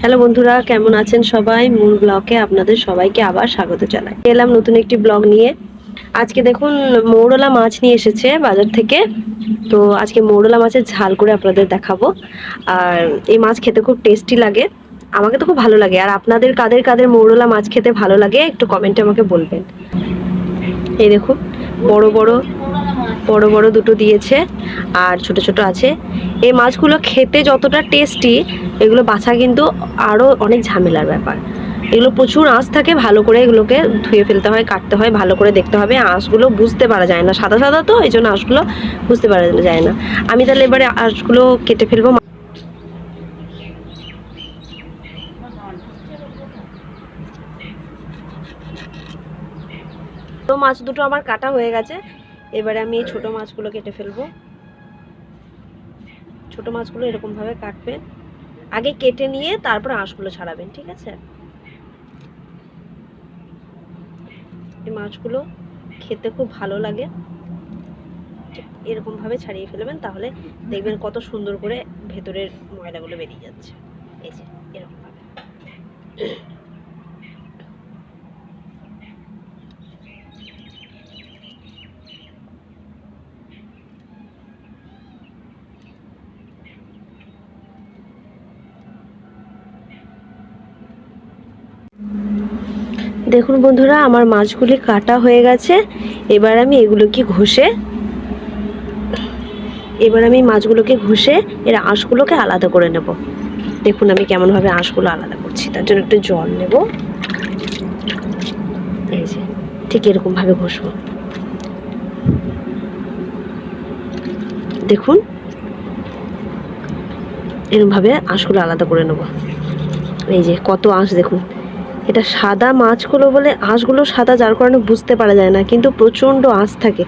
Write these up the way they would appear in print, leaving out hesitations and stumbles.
Hello বন্ধুরা, কেমন আছেন সবাই? মূল ব্লগে আপনাদের সবাইকে আবার স্বাগত জানাই। এলাম নতুন একটি ব্লগ নিয়ে। আজকে দেখুন মৌরলা মাছ নিয়ে এসেছে বাজার থেকে। তো আজকে মৌরলা মাছের ঝাল করে আপনাদের দেখাবো। আর এই মাছ খেতে খুব টেস্টি লাগে, আমাকে তো খুব ভালো লাগে। আর আপনাদের কাদের কাদের মৌরলা মাছ খেতে ভালো লাগে একটু কমেন্টে আমাকে বলবেন। এই দেখুন বড় বড় বড় বড় দুটো দিয়েছে আর ছোট ছোট আছে। এই মাছগুলো খেতে যতটা টেস্টি, এগুলো বাছা কিন্তু আরও অনেক ঝামেলার ব্যাপার। এগুলো প্রচুর আঁশ থাকে, ভালো করে এগুলোকে ধুয়ে ফেলতে হয়, কাটতে হয়, ভালো করে দেখতে হবে। আঁশগুলো বুঝতে পারা যায় না, সাদা সাদা তো, এই জন্য আঁশগুলো বুঝতে পারা যায় না। আমি তাহলে এবারে আঁশগুলো কেটে ফেলবো। তো মাছ দুটো আমার কাটা হয়ে গেছে, এবারে আমি এই ছোটো মাছগুলো কেটে ফেলবো। ছোটো মাছগুলো এরকমভাবে কাটবেন, আগে কেটে নিয়ে তারপর আঁশগুলো ছাড়াবেন, ঠিক আছে? এই মাছগুলো খেতে খুব ভালো লাগে, এরকমভাবে ছাড়িয়ে ফেলবেন, তাহলে দেখবেন কত সুন্দর করে ভেতরের ময়লাগুলো বেরিয়ে যাচ্ছে। এই যে এরকমভাবে। দেখুন বন্ধুরা, আমার মাছগুলি কাটা হয়ে গেছে। এবার আমি এগুলোকে ঘষে মাছগুলোকে ঘষে এর আঁশগুলোকে আলাদা করে নেব। দেখুন আমি কেমনভাবে আঁশগুলো আলাদা করছি। তার জন্য একটু জল নেব, এই যে ঠিক এরকমভাবে ঘষবো। দেখুন এরকমভাবে আঁশগুলো আলাদা করে নেব। এই যে কত আঁশ দেখুন। এটা সাদা মাছগুলো বলে আঁশগুলো সাদা, যার কারণে বুঝতে পারা যায় না, কিন্তু প্রচণ্ড আঁশ থাকে।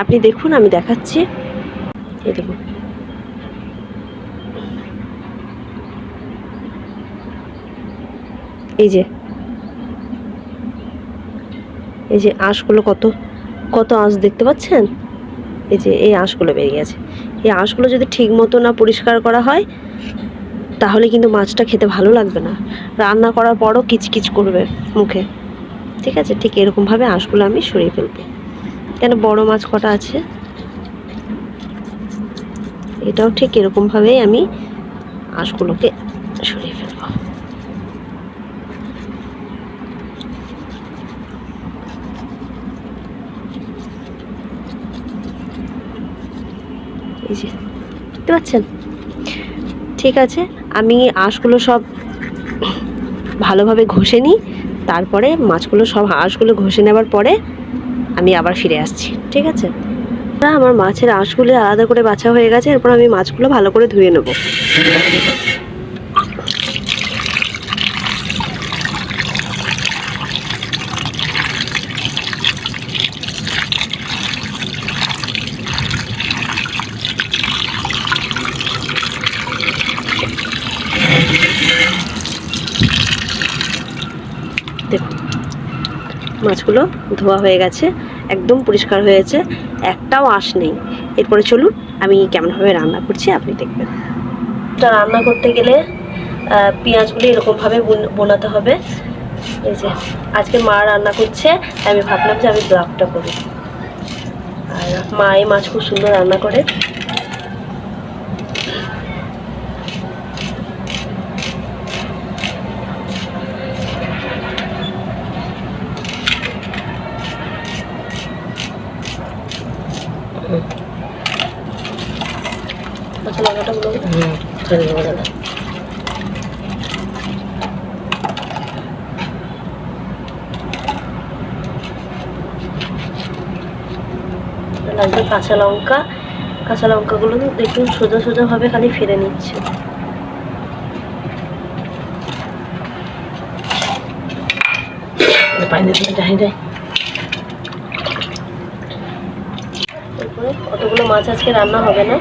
আপনি দেখুন, আমি দেখাচ্ছি। এই দেখুন, এই যে আঁশগুলো কত কত আঁশ দেখতে পাচ্ছেন? এই যে এই আঁশগুলো বেরিয়ে গেছে। এই আঁশগুলো যদি ঠিক মতো না পরিষ্কার করা হয়, তাহলে কিন্তু মাছটা খেতে ভালো লাগবে না, রান্না করার পরও কিচকিচ করবে মুখে, ঠিক আছে? ঠিক এরকমভাবে আঁশগুলো আমি সরিয়ে ফেলবো। কেন, বড় মাছ কটা আছে, এটাও ঠিক এরকমভাবেই আমি আঁশগুলোকে সরিয়ে ফেলবো। এই যে দেখতে পাচ্ছেন? ঠিক আছে, আমি আঁশগুলো সব ভালোভাবে ঘষে নিই, তারপরে মাছগুলো সব আঁশগুলো ঘষে নেবার পরে আমি আবার ফিরে আসছি, ঠিক আছে? আমার মাছের আঁশগুলো আলাদা করে বাছা হয়ে গেছে। এরপর আমি মাছগুলো ভালো করে ধুয়ে নেব। দেখুন মাছগুলো ধোয়া হয়ে গেছে, একদম পরিষ্কার হয়েছে, একটাও আঁশ নেই। এরপরে চলুন আমি কেমনভাবে রান্না করছি আপনি দেখবেন। এটা রান্না করতে গেলে পেঁয়াজগুলি এরকমভাবে বোনাতে হবে। এই যে আজকে মা রান্না করছে, আমি ভাবলাম যে আমি ব্লগটা করি। আর মা এই মাছ খুব সুন্দর রান্না করে। কাঁচা লঙ্কাটা গুলো ছেড়ে দেবো দাদা। লাগবে কাঁচা লঙ্কাগুলো একটু সোজা সোজা ভাবে খালি ফিরে নিচ্ছে। তারপরে অতগুলো মাছ আজকে রান্না হবে না,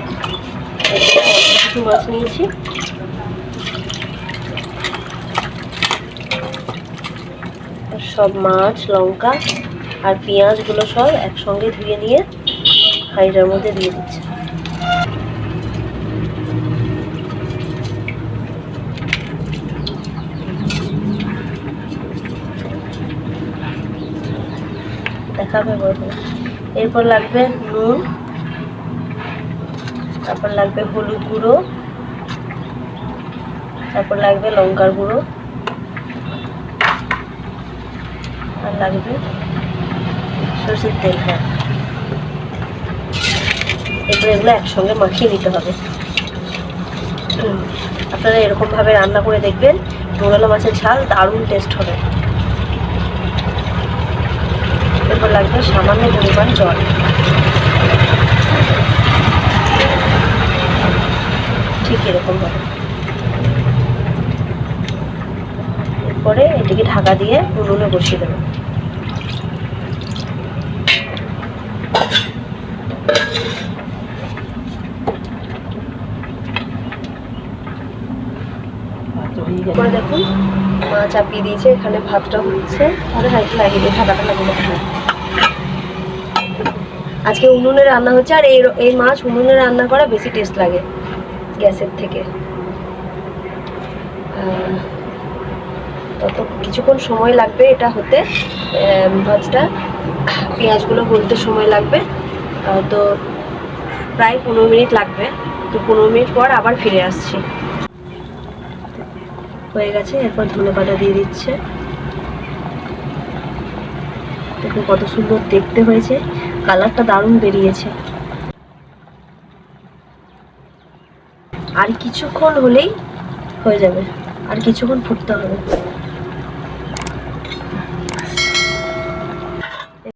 কিছু মাছ নিয়েছি। সব মাছ, লঙ্কা আর পেঁয়াজগুলো সব একসঙ্গে ধুয়ে নিয়ে হাঁড়িটার মধ্যে দিয়ে দিচ্ছি। দেখাবে বলবে। এরপর লাগবে নুন, তারপর লাগবে হলুদ গুঁড়ো, তারপর লাগবে লঙ্কার গুঁড়ো, আর লাগবে সরষের তেল। হ্যাঁ, এরপর এগুলো একসঙ্গে মাখিয়ে নিতে হবে। আপনারা এরকমভাবে রান্না করে দেখবেন, মোরলা মাছের ঝাল দারুণ টেস্ট হবে। এরপর লাগবে সামান্য পরিমাণ জল। ঠিক এরকম হবে। এরপরে এটিকে ঢাকা দিয়ে উনুনে বসিয়ে দেবো। এরপরে দেখুন মা চাপিয়ে দিয়েছে, এখানে ভাতটা হচ্ছে। লাগিয়ে দিয়ে ঢাকাটা লাগিয়ে দেবো। আজকে উনুনে রান্না হচ্ছে, আর এই মাছ উনুনে রান্না করা বেশি টেস্ট লাগে গ্যাসের থেকে। তত কিছুক্ষণ সময় লাগবে এটা হতে, মাছটা পেঁয়াজগুলো গলতে সময় লাগবে। তো প্রায় 15 মিনিট লাগবে। তো 15 মিনিট পর আবার ফিরে আসছি। হয়ে গেছে। এরপর ধনেপাতা দিয়ে দিচ্ছে। দেখুন কত সুন্দর দেখতে হয়েছে, কালারটা দারুণ বেরিয়েছে। আর কিছুক্ষণ হলেই হয়ে যাবে, আর কিছুক্ষণ ফুটতে হবে।